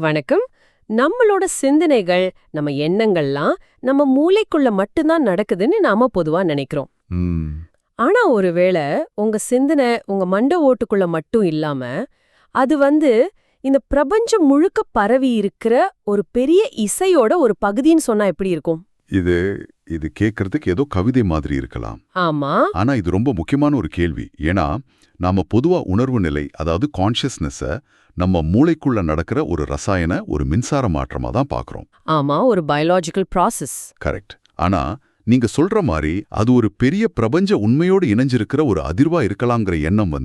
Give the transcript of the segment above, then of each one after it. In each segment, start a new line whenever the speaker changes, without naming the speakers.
வணக்கம். நம்மளோட சிந்தனைகள், நம்ம எண்ணங்கள்லாம் நம்ம மூளைக்குள்ள மட்டும்தான் நடக்குதுன்னு நாம பொதுவா நினைக்கிறோம்.
ம்,
ஆனா ஒருவேளை உங்க சிந்தனை உங்க மண்ட ஓட்டுக்குள்ள மட்டும் இல்லாம, அது இந்த பிரபஞ்சம் முழுக்க பரவி இருக்கிற ஒரு பெரிய இசையோட ஒரு பகுதின்னு சொன்னா எப்படி இருக்கும்?
இது இது கேட்கறதுக்கு ஏதோ கவிதை மாதிரி இருக்கலாம்.
ஆமா.
ஆனா இது ரொம்ப முக்கியமான ஒரு கேள்வி. ஏன்னா நாம பொதுவா உணர்வு நிலை, அதாவது கான்ஷியஸ்னஸ நம்ம மூளைக்குள்ள நடக்கிற ஒரு ரசாயன, ஒரு மின்சார மாற்றமா தான் பார்க்கறோம்.
ஆமா, ஒரு பயாலஜிக்கல் ப்ராசஸ்.
கரெக்ட். ஆனா நீங்க சொல்ற மாதிரி அது ஒரு பெரிய பிரபஞ்ச உண்மையோடு இணைஞ்சிருக்கிற ஒரு அதிர்வா இருக்கலாங்கிற எண்ணம்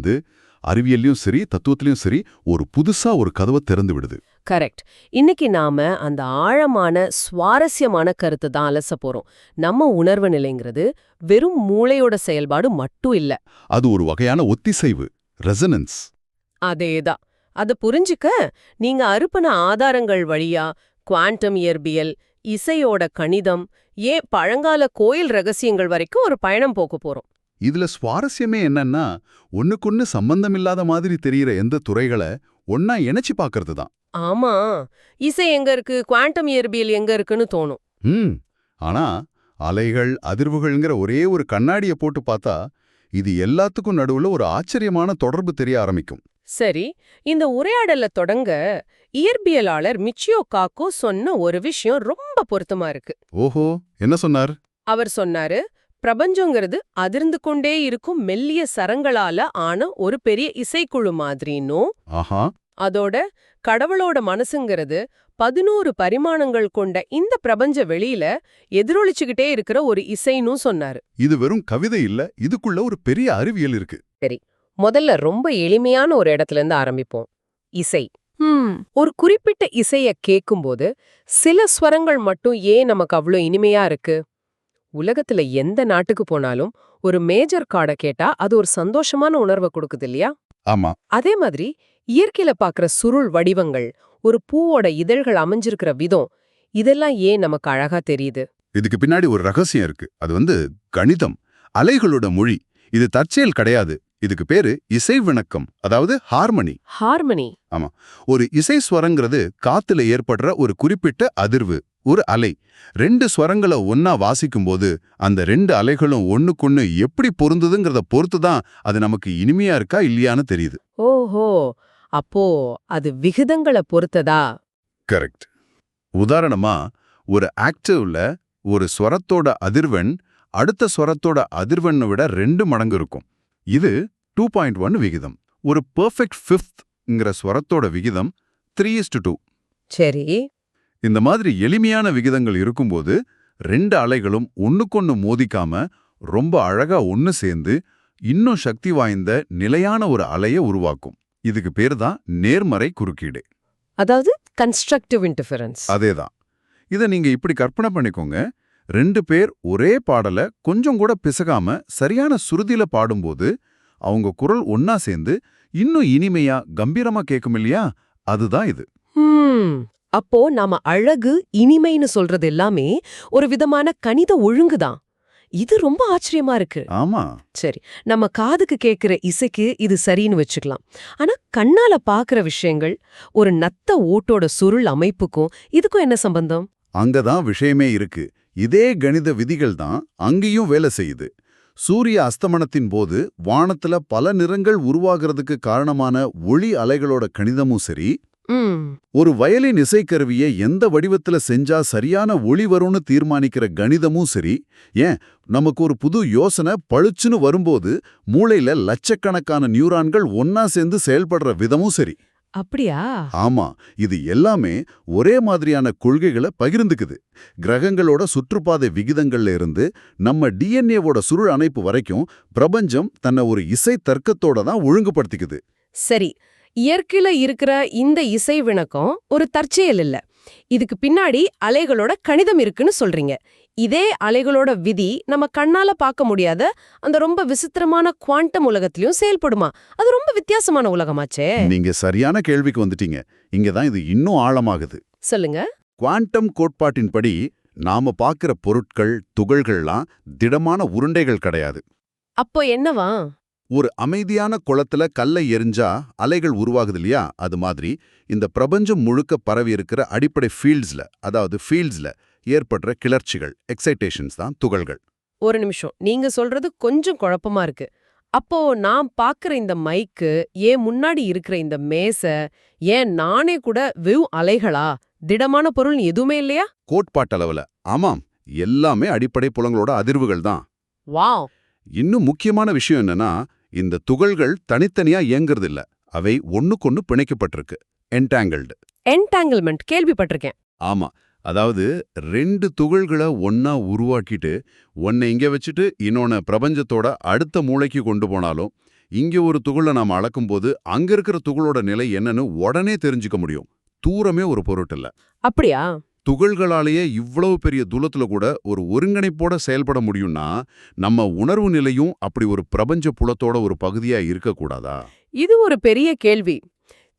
அறிவியல்லையும் சரி, தத்துவத்திலையும் சரி, ஒரு புதுசா ஒரு கதவை திறந்து விடுது.
கரெக்ட். இன்னைக்கு நாம அந்த ஆழமான சுவாரஸ்யமான கருத்தை தான் அலச போறோம். நம்ம உணர்வு நிலைங்கிறது வெறும் மூளையோட செயல்பாடு மட்டும் இல்ல.
அது ஒரு வகையான ஒத்திசைவு, ரெசனன்ஸ்.
அதேதான். அத புரிஞ்சுக்க நீங்க அனுப்புன ஆதாரங்கள் வழியா குவாண்டம் இயற்பியல், இசையோட கணிதம், ஏன் பழங்கால கோயில் ரகசியங்கள் வரைக்கும் ஒரு பயணம் போக போறோம்.
இதுல சுவாரஸ்யமே என்னன்னா, ஒண்ணுக்கொன்னு சம்பந்தமில்லாத மாதிரி தெரியிற எந்த துறைகளை ஒன்னா இணைச்சு பார்க்கறது தான்.
ஆமா, இசை எங்க இருக்கு, குவாண்டம் இயற்பியல் எங்க இருக்குன்னு தோணும்.
ஆனா அலைகள், அதிர்வுகள்ங்கிற ஒரே ஒரு கண்ணாடியை போட்டு பார்த்தா இது எல்லாத்துக்கும் நடுவுல ஒரு ஆச்சரியமான தொடர்பு தெரிய ஆரம்பிக்கும்.
சரி, இந்த உரையாடல தொடங்க இயற்பியலாளர் மிச்சியோ காக்கோ சொன்ன ஒரு விஷயம் ரொம்ப பொருத்தமா இருக்கு.
ஓஹோ, என்ன சொன்னார்?
அவர் சொன்னாரு, பிரபஞ்சங்கிறது அதிர்ந்து கொண்டே இருக்கும் மெல்லிய சரங்களால ஆன ஒரு பெரிய இசைக்குழு மாதிரின்னும்,
ஆஹா,
அதோட கடவுளோட மனசுங்கிறது 11 பரிமாணங்கள் கொண்ட இந்த பிரபஞ்ச வெளியில எதிரொலிச்சுக்கிட்டே இருக்கிற ஒரு இசைன்னு சொன்னாரு.
இது வெறும் கவிதை இல்ல, இதுக்குள்ள ஒரு பெரிய அறிவியல் இருக்கு.
சரி, முதல்ல ரொம்ப எளிமையான ஒரு இடத்துல இருந்து ஆரம்பிப்போம். இசை. ஒரு குறிப்பிட்ட இசைய கேட்கும்போது சில ஸ்வரங்கள் மட்டும் ஏன் நமக்கு அவ்ளோ இனிமையா இருக்கு? உலகத்துல எந்த நாட்டுக்கு போனாலும் ஒரு மேஜர் கார்டை கேட்டா அது ஒரு சந்தோஷமான உணர்வை கொடுக்குது இல்லையா?
ஆமா,
அதே மாதிரி இயற்கையில பாக்குற சுருள் வடிவங்கள், ஒரு பூவோட இதழ்கள் அமைஞ்சிருக்கிற விதம், இதெல்லாம் ஏன் நமக்கு அழகா தெரியுது?
இதுக்கு பின்னாடி ஒரு ரகசியம் இருக்கு. அது கணிதம், அலைகளோட மொழி. இது தற்செயல் கிடையாது. இதுக்கு பேரு இசை விணக்கம், அதாவது ஹார்மனி.
ஹார்மனி.
ஆமா, ஒரு இசை ஸ்வரங்கிறது காத்துல ஏற்படுற ஒரு குறிப்பிட்ட அதிர்வு, ஒரு அலை. 2 ஸ்வரங்களை ஒன்னா வாசிக்கும் போது அந்த 2 அலைகளும் ஒண்ணுக்குன்னு எப்படி பொருந்துதுங்கிறத பொறுத்து தான் அது நமக்கு இனிமையா இருக்கா இல்லையான்னு தெரியுது.
ஓஹோ, அப்போ அது விகிதங்களை பொறுத்ததா?
கரெக்ட். உதாரணமா, ஒரு ஆக்டிவ்ல ஒரு ஸ்வரத்தோட அதிர்வெண் அடுத்த ஸ்வரத்தோட அதிர்வெண்ணை விட 2 மடங்கு இருக்கும். இது 2.1 விகிதம். ஒரு பெர்ஃபெக்ட் ஃபிஃப்த்ங்கிற ஸ்வரத்தோட விகிதம் 3:2.
சரி.
இந்த மாதிரி எளிமையான விகிதங்கள் இருக்கும்போது 2 அலைகளும் ஒண்ணுக்கொன்னு மோதிக்காம ரொம்ப அழகா ஒன்னு சேர்ந்து இன்னும் சக்தி வாய்ந்த நிலையான ஒரு அலையை உருவாக்கும். இதுக்கு பேரு தான் நேர்மறை குறுக்கீடு.
அதாவது கன்ஸ்ட்ரக்டிவ் இன்டர்ஃபெரன்ஸ்.
அதேதான். இதை நீங்க இப்படி கற்பனை பண்ணிக்கோங்க. 2 பேர் ஒரே பாடல கொஞ்சம் கூட பிசகாம சரியான சுருதியில பாடும்போது அவங்க குரல் ஒன்னா சேர்ந்து இன்னும் இனிமையா கம்பீரமா கேட்கும் இல்லையா? அதுதான் இது.
அப்போ நாம அழகு, இனிமைன்னு சொல்றது எல்லாமே ஒரு விதமான கணித ஒழுங்குதான். இது ரொம்ப ஆச்சரியமா இருக்கு.
ஆமா.
சரி, நம்ம காதுக்கு கேட்கிற இசைக்கு இது சரின்னு வச்சுக்கலாம். ஆனா கண்ணால பாக்குற விஷயங்கள், ஒரு நத்த ஓட்டோட சுருள் அமைப்புக்கும் இதுக்கும் என்ன சம்பந்தம்?
அங்கதான் விஷயமே இருக்கு. இதே கணித விதிகள் தான் அங்கேயும் வேலை செய்யுது. சூரிய அஸ்தமனத்தின் போது வானத்துல பல நிறங்கள் உருவாகிறதுக்கு காரணமான ஒளி அலைகளோட கணிதமும் சரி, ஒரு வயலின் இசைக்கருவியை எந்த வடிவத்துல செஞ்சா சரியான ஒளி வரும்னு தீர்மானிக்கிற கணிதமும் சரி, ஏன் நமக்கு ஒரு புது யோசனை பழுச்சுன்னு வரும்போது மூளையில லட்சக்கணக்கான நியூரான்கள் ஒன்னா சேர்ந்து செயல்படுற விதமும் சரி.
அப்படியா?
ஆமா, இது எல்லாமே ஒரே மாதிரியான கொள்கைகளை பகிர்ந்துக்குது. கிரகங்களோட சுற்றுப்பாதை விகிதங்கள்ல இருந்து நம்ம டிஎன்ஏவோட சுருள் அமைப்பு வரைக்கும் பிரபஞ்சம் தன்னை ஒரு இசை தர்க்கத்தோட தான் ஒழுங்குபடுத்திக்குது.
சரி, இயற்கையில இருக்கிற இந்த இசை விணக்கம் ஒரு தற்செயல் இல்ல. இதுக்கு பின்னாடி அலைகளோட கணிதம் இருக்குன்னு சொல்றீங்க. இதே அலைகளோட விதி நம்ம கண்ணால பார்க்க முடியாத அந்த ரொம்ப விசித்திரமான குவாண்டம் உலகத்திலயும் செயல்படுமா? அது ரொம்ப வித்தியாசமான உலகமாச்சே.
நீங்க சரியான கேள்விக்கு வந்துட்டீங்க. இங்கதான் இது இன்னும் ஆழமாகுது.
சொல்லுங்க.
குவாண்டம் கோட்பாட்டின்படி நாம பார்க்கிற பொருட்கள், துகள்கள்லாம் திடமான உருண்டைகள் கிடையாது.
அப்போ என்னவா?
ஒரு அமைதியான குளத்துல கல்லை எரிஞ்சா அலைகள் உருவாகுது இல்லையா, அது மாதிரி இந்த பிரபஞ்சம் முழுக்க பரவி இருக்கிற அடிப்படை ஃபீல்ட்ஸ்ல ஏற்படுற கிளர்ச்சிகள், எக்ஸைட்டேஷன்ஸ் தான் துகள்கள்.
ஒரு நிமிஷம், நீங்க சொல்றது கொஞ்சம் குழப்பமா இருக்கு. அப்போ நான் பாக்குற இந்த மைக்கு, ஏன் முன்னாடி இருக்கிற இந்த மேசை, ஏன் நானே கூட வெறும் அலைகளா? திடமான பொருள் எதுவுமே இல்லையா?
கோட்பாட்டளவுல ஆமாம், எல்லாமே அடிப்படை புலங்களோட அதிர்வுகள் தான்.
வாவ்.
இன்னும் முக்கியமான விஷயம் என்னன்னா, இந்த துகள்கள் தனித்தனியா இயங்குறது இல்ல, அவை ஒண்ணுக்கொன்னு பிணைக்கப்பட்டிருக்கு, என்டாங்கிள்டு.
என்டாங்கிள்மெண்ட் கேள்விப்பட்டிருக்கேன்.
ஆமா, அதாவது ரெண்டு துகள்களை ஒன்னா உருவாக்கிட்டு ஒன்னை இங்க வச்சுட்டு இன்னொன்னு பிரபஞ்சத்தோட அடுத்த மூளைக்கு கொண்டு போனாலும், இங்க ஒரு துகளை நாம அளக்கும்போது அங்க இருக்கிற துகளோட நிலை என்னன்னு உடனே தெரிஞ்சுக்க முடியும். தூரமே ஒரு பொருட்டில்ல.
அப்படியா?
துகள்களாலேயே இவ்வளவு பெரிய தூரத்துல கூட ஒரு ஒருங்கிணைப்போட செயல்பட முடியும்னா, நம்ம உணர்வு நிலையும் அப்படி ஒரு பிரபஞ்ச புலத்தோட ஒரு பகுதியா இருக்கக்கூடாதா?
இது ஒரு பெரிய கேள்வி.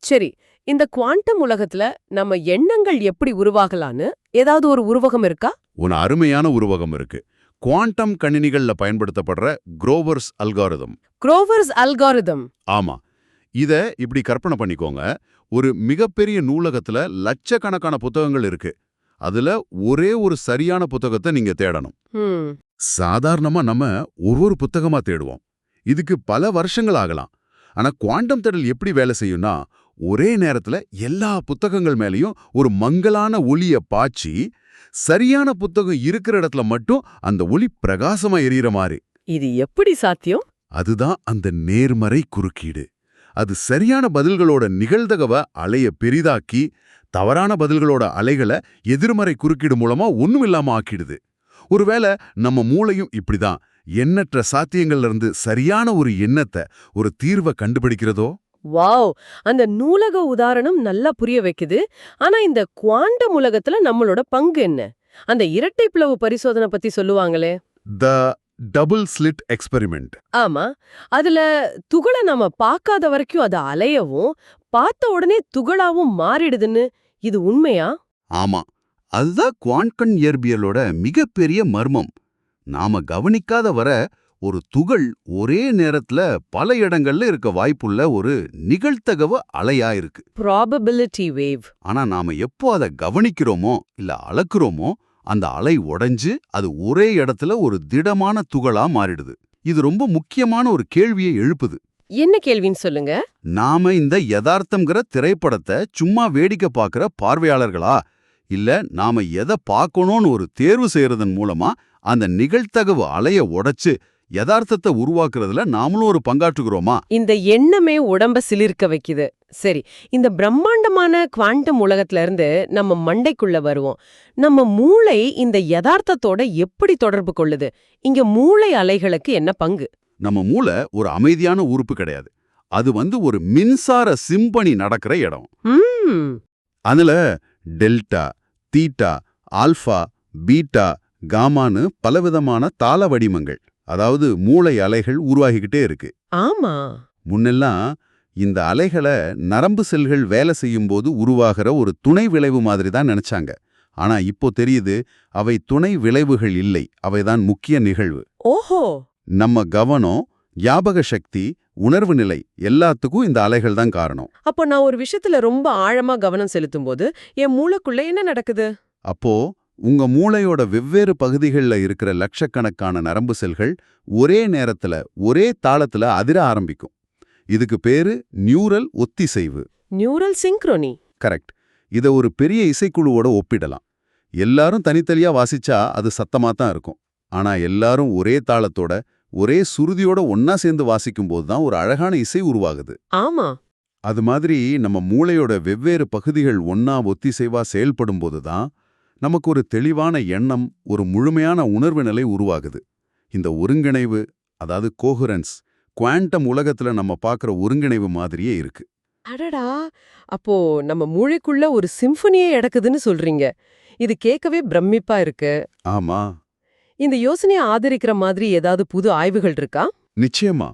சரி, இந்த குவாண்டம் உலகத்துல நம்ம எண்ணங்கள் எப்படி உருவாகலான்னு ஏதாவது ஒரு உருவகம் இருக்கா?
ஒரு அருமையான உருவகம் இருக்கு. குவாண்டம் கணினிகள்ல பயன்படுத்தப்படுற குரோவர்ஸ் அல்காரிதம்.
Grover's algorithm.
ஆமா, இத இப்படி கற்பனை பண்ணிக்கோங்க. ஒரு மிகப்பெரிய நூலகத்துல லட்சக்கணக்கான புத்தகங்கள் இருக்கு. அதுல ஒரே ஒரு சரியான புத்தகத்தை நீங்க தேடணும். சாதாரணமா நம்ம ஒரு புத்தகமா தேடுவோம். இதுக்கு பல வருஷங்கள் ஆகலாம். ஆனா குவாண்டம் தேடல் எப்படி வேலை செய்யும்னா, ஒரே நேரத்துல எல்லா புத்தகங்கள் மேலயும் ஒரு மங்கலான ஒளிய பாய்ச்சி, சரியான புத்தகம் இருக்கிற இடத்துல மட்டும் அந்த ஒளி பிரகாசமா எரியற மாதிரி.
இது எப்படி சாத்தியம்?
அதுதான் அந்த நேர்மறை குறுக்கீடு. அது சரியான பதில்களோட நிகழ்தகவ அலைய பெரிதாக்கி, தவறான பதில்களோட அலைகளை எதிர்மறை குறுக்கீடு மூலமா ஒண்ணுமில்லாம ஆக்கிடுது. ஒருவேளை நம்ம மூளையும் இப்படிதான் எண்ணற்ற சாத்தியங்கள்ல இருந்து சரியான ஒரு எண்ணத்தை, ஒரு தீர்வை கண்டுபிடிக்கிறதோ?
வாவ், அந்த நூலக உதாரணம் நல்லா புரிய வைக்குது. ஆனா இந்த குவாண்டம் உலகத்துல நம்மளோட பங்கு என்ன? அந்த இரட்டை பிளவு பரிசோதனை பத்தி சொல்லுவாங்களே,
த டபுள் ஸ்லிட் எக்ஸ்பெரிமெண்ட்.
ஆமா, அதுல துகளை நம்ம பார்க்காத வரைக்கும் அது அலையவும், பார்த்த உடனே துகளாவும் மாறிடுதுன்னு, இது உண்மையா?
ஆமா, அதுதான் குவாண்டம் இயற்பியலோட மிகப்பெரிய மர்மம். நாம கவனிக்காத வர ஒரு துகள் ஒரே நேரத்துல பல இடங்கள்ல இருக்க வாய்ப்புள்ள ஒரு நிகழ்தகவு அலையா இருக்கு.
Probability wave.
ஆனா நாம எப்போ அதை கவனிக்கிறோமோ இல்ல அளக்குறோமோ, அந்த அலை உடைஞ்சு அது ஒரே இடத்துல ஒரு திடமான துகளா மாறிடுது. இது ரொம்ப முக்கியமான ஒரு கேள்வியை எழுப்புது.
என்ன கேள்வின்னு சொல்லுங்க.
நாம இந்த யதார்த்தம்ங்கிற திரைப்படத்தை சும்மா வேடிக்கை பார்க்கிற பார்வையாளர்களா, இல்ல நாம எதை பார்க்கணும்னு ஒரு தேர்வு செய்யறதன் மூலமா அந்த நிகழ்தகவு அலைய உடைச்சு யதார்த்தத்தை உருவாக்குறதுல நாமளும் ஒரு பங்காற்றுகிறோமா?
இந்த எண்ணமே உடம்ப சிலிர்க்க வைக்குது. சரி, இந்த பிரம்மாண்டமான குவாண்டம் உலகத்துல இருந்து நம்ம மண்டைக்குள்ள வருவோம். நம்ம மூளை இந்த யதார்த்தத்தோட எப்படி தொடர்பு கொள்ளுது? இங்க மூளை அலைகளுக்கு என்ன பங்கு?
நம்ம மூளை ஒரு அமைதியான உறுப்பு கிடையாது. அது ஒரு மின்சார சிம்பனி நடக்கிற இடம். அதுல டெல்டா, தீட்டா, ஆல்பா, பீட்டா, காமான்னு பலவிதமான தாள வடிவங்கள், அதாவது மூளை அலைகள் உருவாகிக்கிட்டே இருக்கு.
ஆமா,
முன்னெல்லாம் இந்த அலைகளை நரம்பு செல்கள் வேலை செய்யும்போது உருவாகிற ஒரு துணை விளைவு மாதிரி தான் நினைச்சாங்க. ஆனா இப்போ தெரியுது, அவை துணை விளைவுகள் இல்லை, அவைதான் முக்கிய நிகழ்வு.
ஓஹோ.
நம்ம கவனம், ஞாபக சக்தி, உணர்வு நிலை எல்லாத்துக்கும் இந்த அலைகள் தான் காரணம்.
அப்போ நான் ஒரு விஷயத்துல ரொம்ப ஆழமா கவனம் செலுத்தும் போது என் மூளைக்குள்ள என்ன நடக்குது?
அப்போ உங்க மூளையோட வெவ்வேறு பகுதிகளில் இருக்கிற லட்சக்கணக்கான நரம்பு செல்கள் ஒரே நேரத்துல ஒரே தாளத்துல அதிர ஆரம்பிக்கும். இதுக்கு பேரு நியூரல் ஒத்திசைவு.
நியூரல் சிங்க்ரோனி.
கரெக்ட். இத ஒரு பெரிய இசைக்குழுவோட ஒப்பிடலாம். எல்லாரும் தனித்தனியா வாசிச்சா அது சத்தமா தான் இருக்கும். ஆனா எல்லாரும் ஒரே தாளத்தோட ஒரே சுருதியோட ஒன்னா சேர்ந்து வாசிக்கும் போது தான் ஒரு அழகான இசை உருவாகுது.
ஆமா,
அது மாதிரி நம்ம மூளையோட வெவ்வேறு பகுதிகள் ஒன்னா ஒத்திசைவா செயல்படும் போதுதான் நமக்கு ஒரு தெளிவான எண்ணம், ஒரு முழுமையான உணர்வு நிலை உருவாகுது. இந்த ஒருங்கிணைவு, அதாவது கோஹரன்ஸ், குவாண்டம் உலகத்துல நம்ம பார்க்குற ஒருங்கிணைவு மாதிரியே இருக்கு.
அடடா, அப்போ நம்ம மூளைக்குள்ள ஒரு சிம்பனியே நடக்குதுன்னு சொல்றீங்க. இது கேட்கவே பிரமிப்பா இருக்கு.
ஆமா,
இந்த யோசனையை ஆதரிக்கிற மாதிரி ஏதாவது புது ஆய்வுகள் இருக்கா?
நிச்சயமா.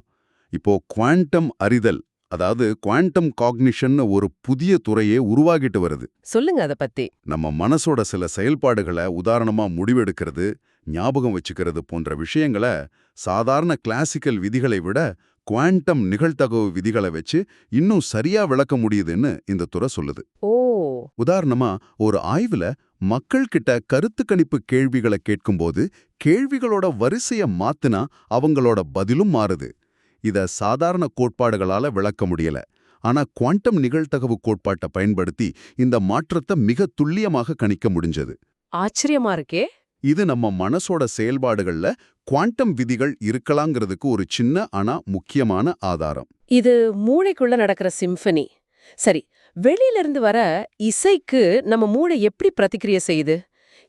இப்போ குவாண்டம் அறிதல், அதாவது குவாண்டம் காக்னிஷன் ஒரு புதிய துறையே உருவாகிட்டு வருது.
சொல்லுங்க அத பத்தி.
நம்ம மனசோட சில செயல்பாடுகளை, உதாரணமா முடிவெடுக்கிறது, ஞாபகம் வச்சுக்கிறது போன்ற விஷயங்களை சாதாரண கிளாசிக்கல் விதிகளை விட குவாண்டம் நிகழ்தகவு விதிகளை வச்சு இன்னும் சரியா விளக்க முடியுதுன்னு இந்த துறை சொல்லுது.
ஓ.
உதாரணமா ஒரு ஆய்வுல மக்கள் கிட்ட கருத்து கணிப்பு கேள்விகளை கேட்கும்போது கேள்விகளோட வரிசைய மாத்துனா அவங்களோட பதிலும் மாறுது. இத சாதாரண கோட்பாடுகளால விளக்க முடியல. ஆனா குவாண்டம் நிகழ்தகவு கோட்பாட்டை பயன்படுத்தி இந்த மாற்றத்தை மிக துல்லியமாக கணிக்க முடிஞ்சது.
ஆச்சரியமா இருக்கே.
இது நம்ம மனசோட செயல்பாடுகள்ல குவாண்டம் விதிகள் இருக்கலாங்கிறதுக்கு ஒரு சின்ன ஆனா முக்கியமான ஆதாரம்.
இது மூளைக்குள்ள நடக்கிற சிம்பனி. சரி, வெளியில இருந்து வர இசைக்கு நம்ம மூளை எப்படி பிரதிக்கிரியை செய்யுது?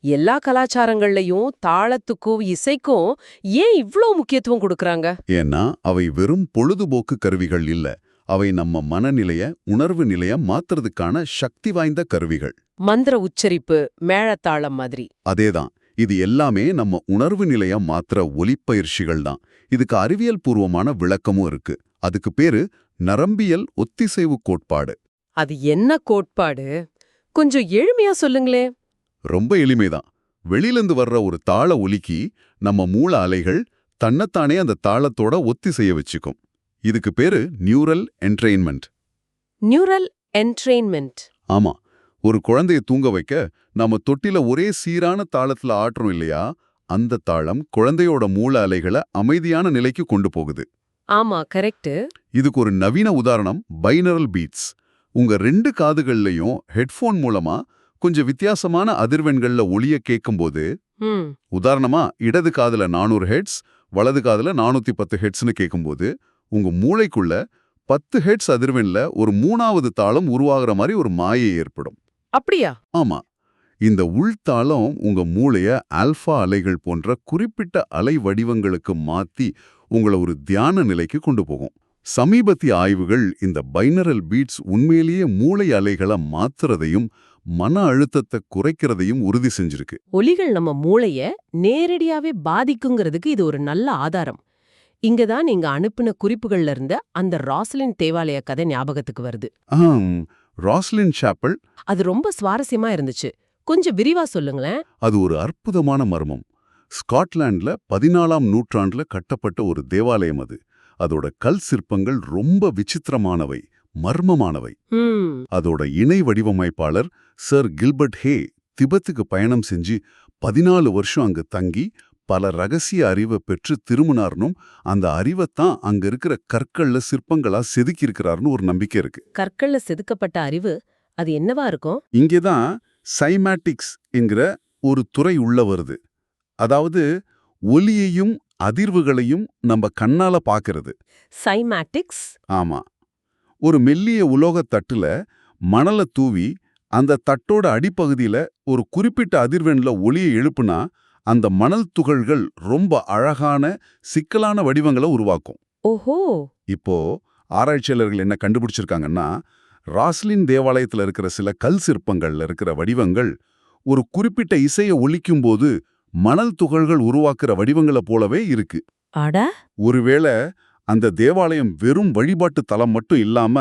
எல்லா கலாச்சாரங்கள்லயும் தாளத்துக்கும் இசைக்கும் ஏன் இவ்ளோ முக்கியத்துவம் கொடுக்கறாங்க?
ஏன்னா அவை வெறும் பொழுதுபோக்கு கருவிகள் இல்ல. அவை நம்ம மனநிலைய, உணர்வு நிலைய மாத்துறதுக்கான சக்தி வாய்ந்த கருவிகள்.
மந்திர உச்சரிப்பு, மேளதாளம் மாதிரி.
அதேதான். இது எல்லாமே நம்ம உணர்வு நிலைய மாத்திர ஒலிப்பயிற்சிகள் தான். இதுக்கு அறிவியல் பூர்வமான விளக்கமும் இருக்கு. அதுக்கு பேரு நரம்பியல் ஒத்திசைவு கோட்பாடு.
அது என்ன கோட்பாடு? கொஞ்சம் எளிமையா சொல்லுங்களே.
ரொம்ப எளிமைதான். வெளியிலிருந்து வர்ற ஒரு தாள ஒலிக்கு நம்ம மூளை அலைகள் தன்னைத்தானே அந்த தாளத்தோட ஒத்திசைய வச்சுக்கும். இதுக்கு பேரு நியூரல் என்ட்ரெயின்மெண்ட்.
நியூரல் என்ட்ரெயின்மெண்ட்.
ஆமா. ஒரு குழந்தைய தூங்க வைக்க நாம தொட்டில ஒரே சீரான தாளத்துல ஆட்டுறோம் இல்லையா? அந்த தாளம் குழந்தையோட மூளை அலைகளை அமைதியான நிலைக்கு கொண்டு போகுது.
ஆமா, கரெக்ட்.
இதுக்கு ஒரு நவீன உதாரணம் பைனரல் பீட்ஸ். உங்க 2 காதுகள்லயும் ஹெட்போன் மூலமா கொஞ்சம் வித்தியாசமான அதிர்வெண்கள்ல ஒலிய கேட்கும்போது, உதாரணமா இடது காதுல 400 ஹெர்ட்ஸ், வலது காதுல 410 ஹெர்ட்ஸ்னு கேட்கும்போது, உங்க மூளைக்குள்ள 10 ஹெர்ட்ஸ் அதிர்வெண்ல ஒரு 3வது தாளம் உருவாகிற மாதிரி ஒரு மாயை ஏற்படும்.
அப்படியா?
ஆமா. இந்த உள்தாளம் உங்க மூளைய ஆல்பா அலைகள் போன்ற குறிப்பிட்ட அலை வடிவங்களுக்கு மாத்தி உங்களை ஒரு தியான நிலைக்கு கொண்டு போகும். சமீபத்திய ஆய்வுகள் இந்த பைனரல் பீட்ஸ் உண்மையிலேயே மூளை அலைகளை மாத்துறதையும் மன அழுத்தத்தை குறைக்கிறதையும் உறுதி செஞ்சிருக்கு.
ஒலிகள் நம்ம மூளைய நேரடியாவே பாதிக்குங்கிறதுக்கு இது ஒரு நல்ல ஆதாரம். இங்கதான் நீங்க அனுப்பின குறிப்புகள்ல இருந்த அந்த ராஸ்லின் தேவாலய கதை ஞாபகத்துக்கு வருது.
ராஸ்லின் சாப்பல்.
அது ரொம்ப சுவாரஸ்யமா இருந்துச்சு. கொஞ்சம் விரிவா சொல்லுங்களேன்.
அது ஒரு அற்புதமான மர்மம். ஸ்காட்லாண்ட்ல 14ஆம் நூற்றாண்டுல கட்டப்பட்ட ஒரு தேவாலயம் அது. அதோட கல் சிற்பங்கள் ரொம்ப விசித்திரமானவை, மர்மமானவை. அதோட இணை வடிவமைப்பாளர் சர் கில்பர்ட் ஹே திபெத்துக்கு பயணம் செஞ்சு 14 வருஷம் அங்க தங்கி பல ரகசிய அறிவை பெற்று திரும்பினார்னும், அந்த அறிவைத்தான் அங்க இருக்கிற கற்கள்ல சிற்பங்களா செதுக்கி இருக்கிறார்னு ஒரு நம்பிக்கை இருக்கு.
கற்கள்ல செதுக்கப்பட்ட அறிவு அது என்னவா இருக்கும்?
இங்கேதான் சைமேட்டிக்ஸ் என்கிற ஒரு துறை உள்ள வருது. அதாவது ஒலியையும் அதிர்வுகளையும் நம்ம கண்ணால பாக்குறது.
சைமேட்டிக்ஸ்.
ஆமா. ஒரு மெல்லிய உலோக தட்டுல மணல தூவி அந்த தட்டோட அடிப்பகுதியில ஒரு குறிப்பிட்ட அதிர்வெண்ல ஒலியை எழுப்புனா அந்த மணல் துகள்கள் ரொம்ப அழகான சிக்கலான வடிவங்களை உருவாக்கும்.
ஓஹோ.
இப்போ ஆராய்ச்சியாளர்கள் என்ன கண்டுபிடிச்சிருக்காங்கன்னா, ராஸ்லின் தேவாலயத்துல இருக்கிற சில கல் சிற்பங்கள்ல இருக்கிற வடிவங்கள் ஒரு குறிப்பிட்ட இசையை ஒலிக்கும் போது மணல் துகள்கள் உருவாக்குற வடிவங்களை போலவே இருக்கு.
அட.
ஒருவேளை அந்த தேவாலயம் வெறும் வழிபாட்டு தலம் மட்டும் இல்லாம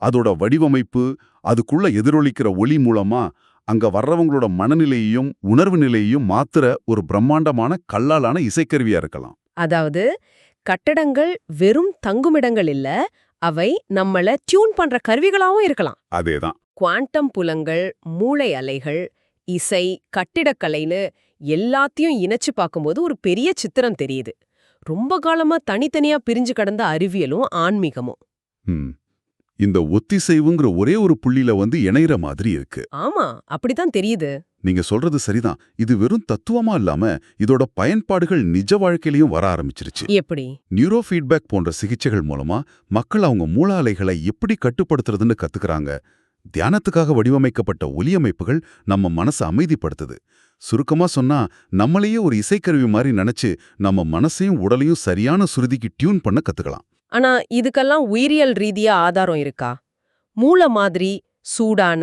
அதோட வடிவமைப்பு, அதுக்குள்ள எதிரொலிக்கிற ஒலி மூலமா அங்க வர்றவங்களோட மனநிலையையும் உணர்வு நிலையையும் மாத்துற ஒரு பிரம்மாண்டமான கல்லாலான இசைக்கருவியா இருக்கலாம்.
அதாவது கட்டடங்கள் வெறும் தங்குமிடங்கள் இல்ல, அவை நம்மள டியூன் பண்ற கருவிகளாவும் இருக்கலாம்.
அதேதான்.
குவாண்டம் புலங்கள், மூளை அலைகள், இசை, கட்டிடக்கலைன்னு எல்லாத்தையும் இணைச்சு பார்க்கும்போது ஒரு பெரிய சித்திரம் தெரியுது. ரொம்ப காலமா தனித்தனியா பிரிஞ்சு கடந்த அறிவியலும் ஆன்மீகமும்.
இந்த ஒத்திசைவுங்கிற ஒரே ஒரு புள்ளியில இணைகிற மாதிரி இருக்கு.
ஆமா, அப்படிதான் தெரியுது.
நீங்க சொல்றது சரிதான். இது வெறும் தத்துவமா இல்லாம இதோட பயன்பாடுகள் நிஜ வாழ்க்கையிலயும் வர ஆரம்பிச்சிருச்சு.
எப்படி?
நியூரோ ஃபீட்பேக் போன்ற சிகிச்சைகள் மூலமா மக்கள் அவங்க மூளை அலைகளை எப்படி கட்டுப்படுத்துறதுன்னு கத்துக்கிறாங்க. தியானத்துக்காக வடிவமைக்கப்பட்ட ஒலியமைப்புகள் நம்ம மனசை அமைதிப்படுத்துது. சுருக்கமா சொன்னா நம்மளையே ஒரு இசைக்கருவி மாதிரி நினைச்சு நம்ம மனசையும் உடலையும் சரியான சுருதிக்கு டியூன் பண்ண கத்துக்கலாம்.
ஆனா இதுக்கெல்லாம் உயிரியல் ரீதியா ஆதாரம் இருக்கா? மூளை மாதிரி சூடான,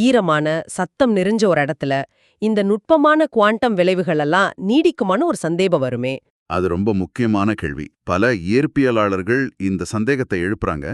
ஈரமான, சத்தம் நிறைஞ்ச ஒரு இடத்துல இந்த நுட்பமான குவாண்டம் விளைவுகள் எல்லாம் நீடிக்குமான்னு ஒரு சந்தேகம் வருமே.
அது ரொம்ப முக்கியமான கேள்வி. பல இயற்பியலாளர்கள் இந்த சந்தேகத்தை எழுப்புறாங்க.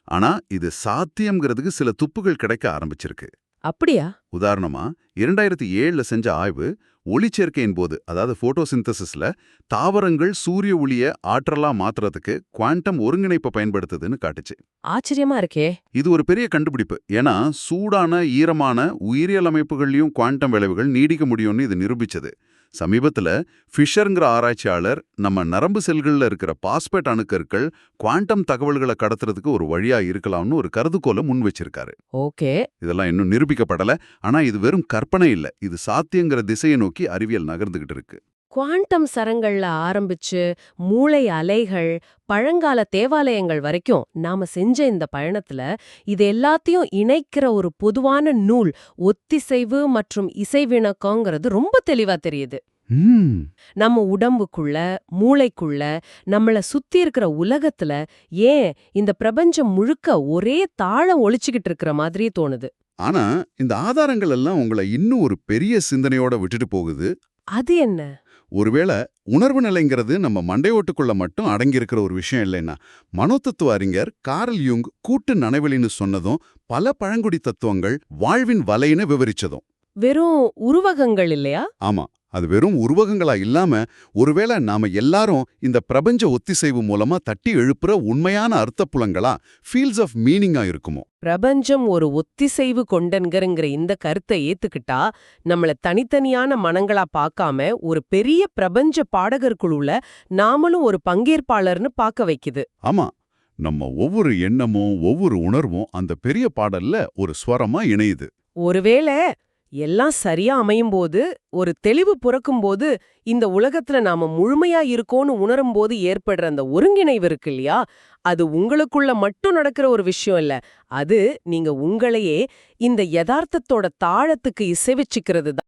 ஆனா இது சாத்தியம்ங்கிறதுக்கு சில துப்புகள் கிடைக்க ஆரம்பிச்சிருக்கு.
அப்படியா?
உதாரணமா 2007ல செஞ்ச ஆய்வு ஒளிச்சேர்க்கையின் போது அதாவது போட்டோசிந்தசிஸ்ல தாவரங்கள் சூரிய ஒளிய ஆற்றலா மாத்துறதுக்கு குவாண்டம் ஒருங்கிணைப்பை பயன்படுத்துதுன்னு காட்டுச்சு.
ஆச்சரியமா இருக்கே.
இது ஒரு பெரிய கண்டுபிடிப்பு. ஏன்னா சூடான ஈரமான உயிரியல் அமைப்புகள்லயும் குவாண்டம் விளைவுகள் நீடிக்க முடியும்னு இது நிரூபிச்சது. சமீபத்துல ஃபிஷர்ங்கிற ஆராய்ச்சியாளர் நம்ம நரம்பு செல்கள்ல இருக்கிற பாஸ்பேட் அணுக்கற்கள் குவாண்டம் தகவல்களை கடத்துறதுக்கு ஒரு வழியா இருக்கலாம்னு ஒரு கருதுகோளை முன் வச்சிருக்காரு.
ஓகே.
இதெல்லாம் இன்னும் நிரூபிக்கப்படல. ஆனா இது வெறும் கற்பனை இல்ல. இது சாத்தியங்கிற திசையை நோக்கி அறிவியல் நகர்ந்துகிட்டு இருக்கு.
குவாண்டம் சரங்கள்ல ஆரம்பிச்சு மூளை அலைகள், பழங்கால தேவாலயங்கள் வரைக்கும் நாம செஞ்ச இந்த பயணத்துல இது எல்லாத்தையும் இணைக்கிற ஒரு பொதுவான நூல் ஒத்திசைவு மற்றும் இசைவிணக்கங்கிறது ரொம்ப தெளிவா தெரியுது. நம்ம உடம்புக்குள்ள, மூளைக்குள்ள, நம்மள சுத்தி இருக்கிற உலகத்துல, ஏன் இந்த பிரபஞ்சம் முழுக்க ஒரே தாளம் ஒலிச்சுக்கிட்டு இருக்கிற மாதிரியே தோணுது.
ஆனா இந்த ஆதாரங்கள் எல்லாம் உங்களை இன்னும் ஒரு பெரிய சிந்தனையோட விட்டுட்டு போகுது.
அது என்ன?
ஒருவேளை உணர்வு நிலைங்கிறது நம்ம மண்டையோட்டுக்குள்ள மட்டும் அடங்கியிருக்கிற ஒரு விஷயம் இல்லைன்னா, மனோதத்துவ அறிஞர் கார்ல் யூங் கூட்டு நனவெளின்னு சொன்னதும் பல பழங்குடி தத்துவங்கள் வாழ்வின் வலைன்னு விவரிச்சதும்.
வெறும் உருவகங்கள் இல்லையா?
ஆமா, அது வெறும் உருவகங்களா இல்லாம ஒருவேளை நாம எல்லாரும் இந்த பிரபஞ்ச ஒத்திசைவு மூலமா தட்டி எழுப்புற உண்மையான அர்த்தப்புலங்களா, ஃபீல்ஸ் ஆஃப் மீனிங்கா இருக்குமோ?
பிரபஞ்சம் ஒரு ஒத்திசைவு கொண்டன்கிற இந்த கருத்தை ஏத்துக்கிட்டா நம்மள தனித்தனியான மனங்களா பார்க்காம ஒரு பெரிய பிரபஞ்ச பாடகர் குழுல நாமளும் ஒரு பங்கேற்பாளர்னு பார்க்க வைக்குது.
ஆமா, நம்ம ஒவ்வொரு எண்ணமும் ஒவ்வொரு உணர்வும் அந்த பெரிய பாடல்ல ஒரு ஸ்வரமா இணையுது.
ஒருவேளை எல்லாம் சரியா அமையும் போது, ஒரு தெளிவு பிறக்கும்போது, இந்த உலகத்துல நாம முழுமையா இருக்கோன்னு உணரும்போது ஏற்படுற அந்த ஒருங்கிணைவு இருக்கு இல்லையா, அது உங்களுக்குள்ள மட்டும் நடக்கிற ஒரு விஷயம் இல்ல. அது நீங்க உங்களையே இந்த யதார்த்தத்தோட தாளத்துக்கு இசைவச்சுக்கிறது தான்.